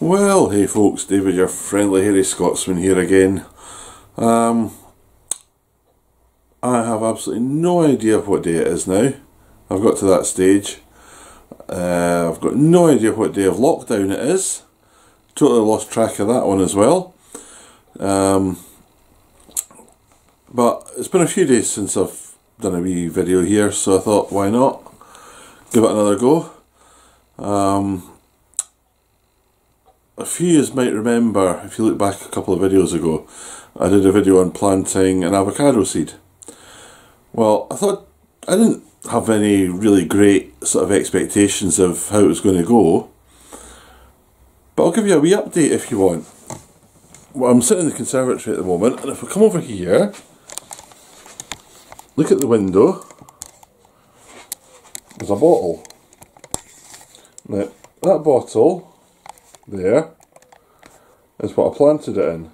Well, hey folks, David, your friendly hairy Scotsman here again. I have absolutely no idea what day it is now. I've got to that stage. I've got no idea what day of lockdown it is. Totally lost track of that one as well. But it's been a few days since I've done a wee video here, so I thought, why not? Give it another go. A few of you might remember, if you look back a couple of videos ago, I did a video on planting an avocado seed. Well, I thought I didn't have any really great sort of expectations of how it was going to go, but I'll give you a wee update if you want. Well, I'm sitting in the conservatory at the moment, and if we come over here, look at the window, there's a bottle. Now, that bottle there is what I planted it in,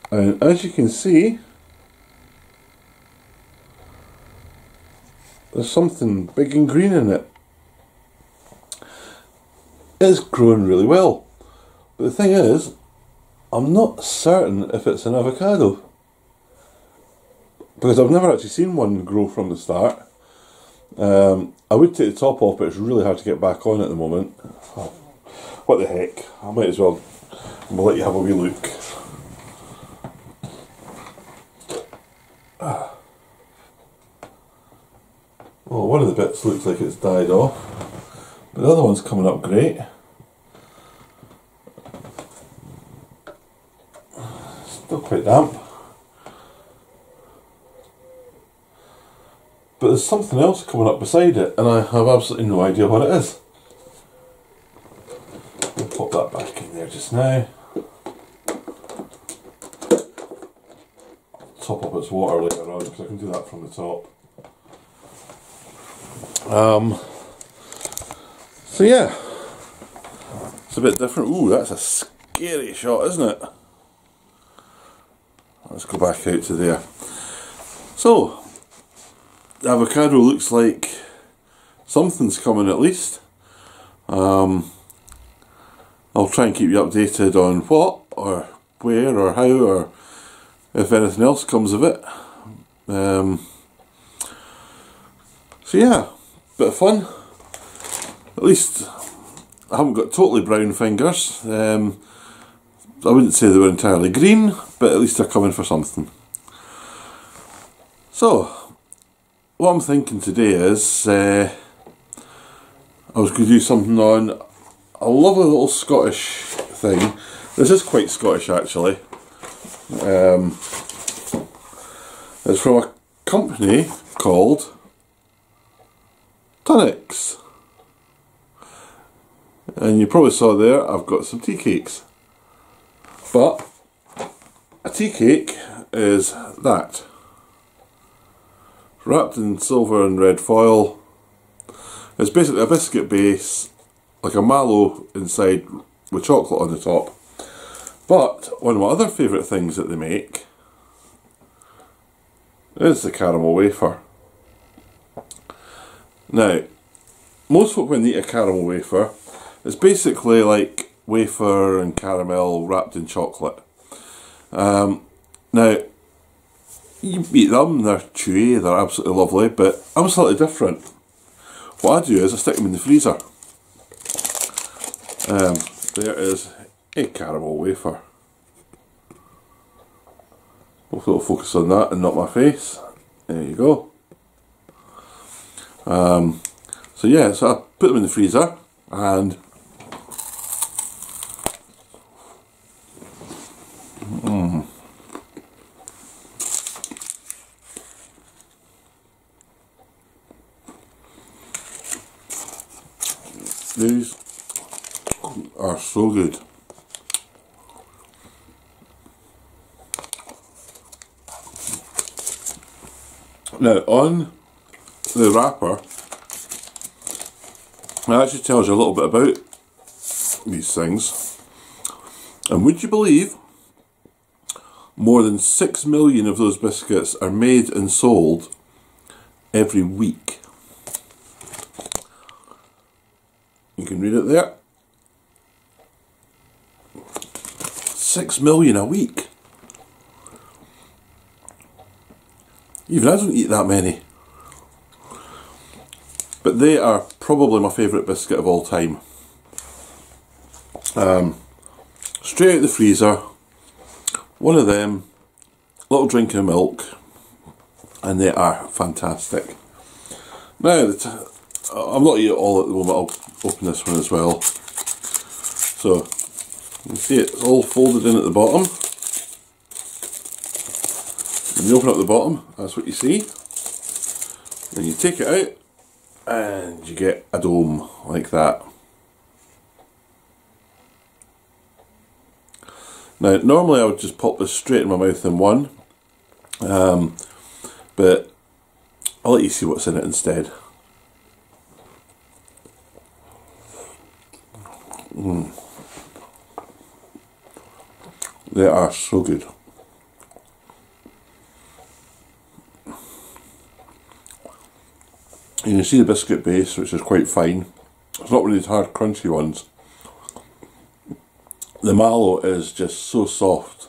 and as you can see, there's something big and green in it. It's growing really well, but the thing is, I'm not certain if it's an avocado, because I've never actually seen one grow from the start. I would take the top off, but it's really hard to get back on at the moment. Oh, what the heck, I might as well let you have a wee look. Well, one of the bits looks like it's died off, but the other one's coming up great. Still quite damp. But there's something else coming up beside it, and I have absolutely no idea what it is. We'll pop that back in there just now. Top up its water later on, because I can do that from the top. So yeah, it's a bit different. Ooh, that's a scary shot, isn't it? Let's go back out to there. So, the avocado looks like something's coming at least. I'll try and keep you updated on what, or where, or how, or if anything else comes of it. So yeah, bit of fun. At least I haven't got totally brown fingers. I wouldn't say they were entirely green, but at least they're coming for something. So, what I'm thinking today is, I was going to do something on a lovely little Scottish thing. This is quite Scottish actually. It's from a company called Tunnocks. And you probably saw there, I've got some tea cakes. But a tea cake is that. Wrapped in silver and red foil. It's basically a biscuit base, like a mallow inside with chocolate on the top. But one of my other favourite things that they make is the caramel wafer. Now, most folk when they eat a caramel wafer, it's basically like wafer and caramel wrapped in chocolate. Now, you eat them, they're chewy, they're absolutely lovely, but I'm slightly different. What I do is I stick them in the freezer. There is a caramel wafer. Hopefully it'll focus on that and not my face. There you go. So yeah, so I put them in the freezer, and these are so good. Now on the wrapper, it actually tells you a little bit about these things. And would you believe, more than 6 million of those biscuits are made and sold every week. You can read it there. 6 million a week. Even I don't eat that many. But they are probably my favourite biscuit of all time. Straight out the freezer, one of them, little drink of milk, and they are fantastic. Now, I'm not eating it all at the moment. I'll open this one as well. So, you can see it's all folded in at the bottom. When you open up the bottom, that's what you see. Then you take it out, and you get a dome like that. Now, normally I would just pop this straight in my mouth in one, but I'll let you see what's in it instead. They are so good. You can see the biscuit base, which is quite fine. It's not really the hard, crunchy ones. The mallow is just so soft.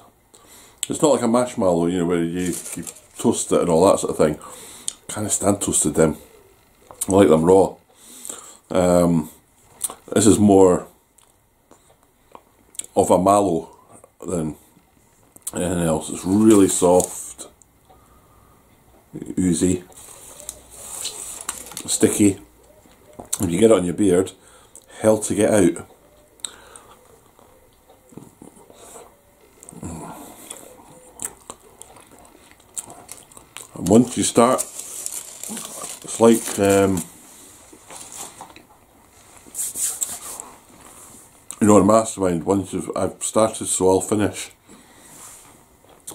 It's not like a marshmallow, you know, where you toast it and all that sort of thing. Can't stand toasted them. I like them raw. This is more of a mallow than anything else. It's really soft, oozy, sticky. If you get it on your beard, hell to get out. And once you start, it's like you know, in Mastermind, once I've started, so I'll finish.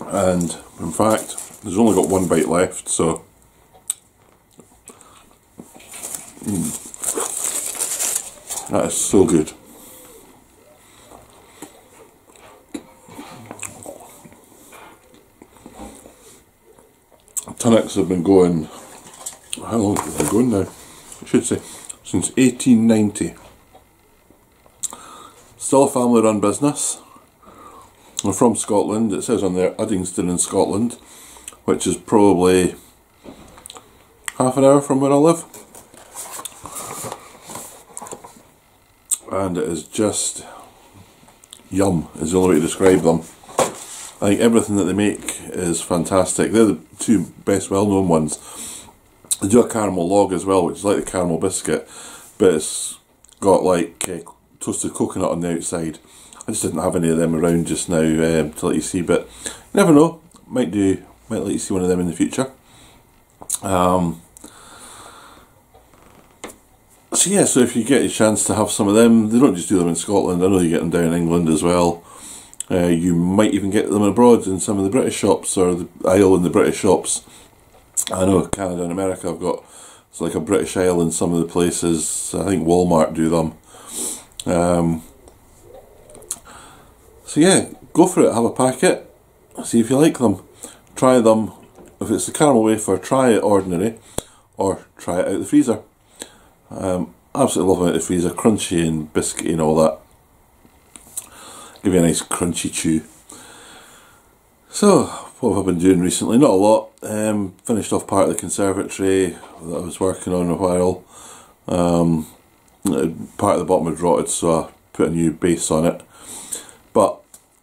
And in fact, there's only got one bite left, so that is so good. Tunnocks have been going, how long have they been going now? I should say, since 1890. Still a family run business. We're from Scotland. It says on there Uddingston in Scotland, which is probably half an hour from where I live. And it is just yum, is the only way to describe them. I think everything that they make is fantastic. They're the two best well-known ones. They do a caramel log as well, which is like the caramel biscuit, but it's got like toasted coconut on the outside. I just didn't have any of them around just now to let you see, but you never know. Might let you see one of them in the future. So yeah, so if you get a chance to have some of them, they don't just do them in Scotland. I know you get them down in England as well. You might even get them abroad in some of the British shops, or the aisle in the British shops. I know Canada and America have got, it's like a British aisle in some of the places. I think Walmart do them. So yeah, go for it, have a packet, see if you like them. Try them. If it's the caramel wafer, try it ordinary, or try it out of the freezer. Absolutely love it out of the freezer, crunchy and biscuity and all that. Give you a nice crunchy chew. So, what have I been doing recently? Not a lot. Finished off part of the conservatory that I was working on a while. Part of the bottom had rotted, so I put a new base on it. But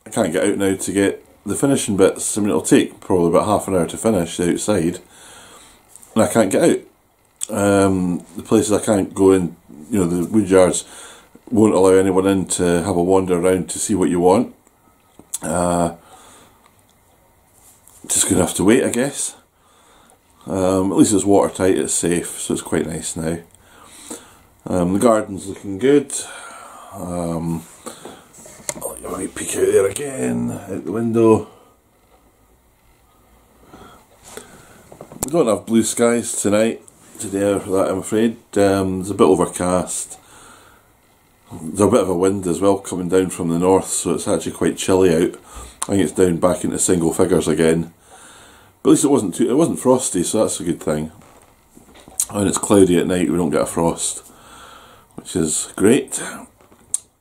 I can't get out now to get the finishing bits. I mean, it'll take probably about half an hour to finish the outside, and I can't get out. The places I can't go in, you know, the wood yards won't allow anyone in to have a wander around to see what you want. Just gonna have to wait, I guess. At least it's watertight, it's safe, so it's quite nice now. The garden's looking good. I might peek out there again, out the window. We don't have blue skies today, I'm afraid. It's a bit overcast. There's a bit of a wind as well coming down from the north, so it's actually quite chilly out. I think it's down back into single figures again. But at least it wasn't frosty, so that's a good thing. And it's cloudy at night, we don't get a frost, which is great.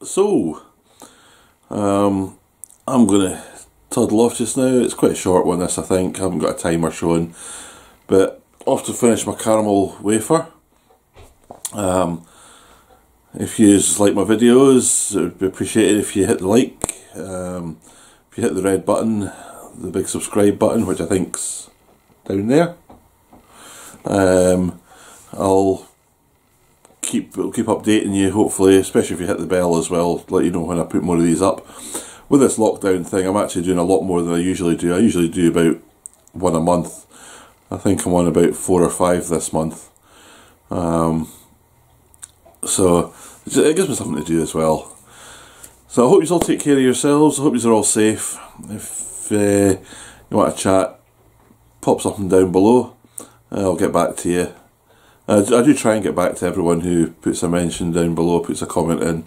So, I'm going to toddle off just now. It's quite a short one, this, I think. I haven't got a timer showing. But off to finish my caramel wafer. If you like my videos, it would be appreciated if you hit the like. If you hit the red button, the big subscribe button, which I think's down there. I'll keep updating you, hopefully, especially if you hit the bell as well, let you know when I put more of these up. With this lockdown thing, I'm actually doing a lot more than I usually do. I usually do about one a month. I think I'm on about 4 or 5 this month. So it gives me something to do as well. So I hope you all take care of yourselves. I hope you're all safe. If you want to chat, pop something down below. I'll get back to you. I do try and get back to everyone who puts a mention down below, puts a comment in.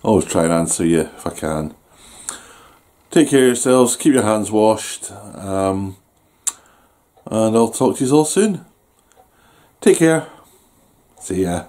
I always try and answer you if I can. Take care of yourselves, keep your hands washed, and I'll talk to you all soon. Take care. See ya.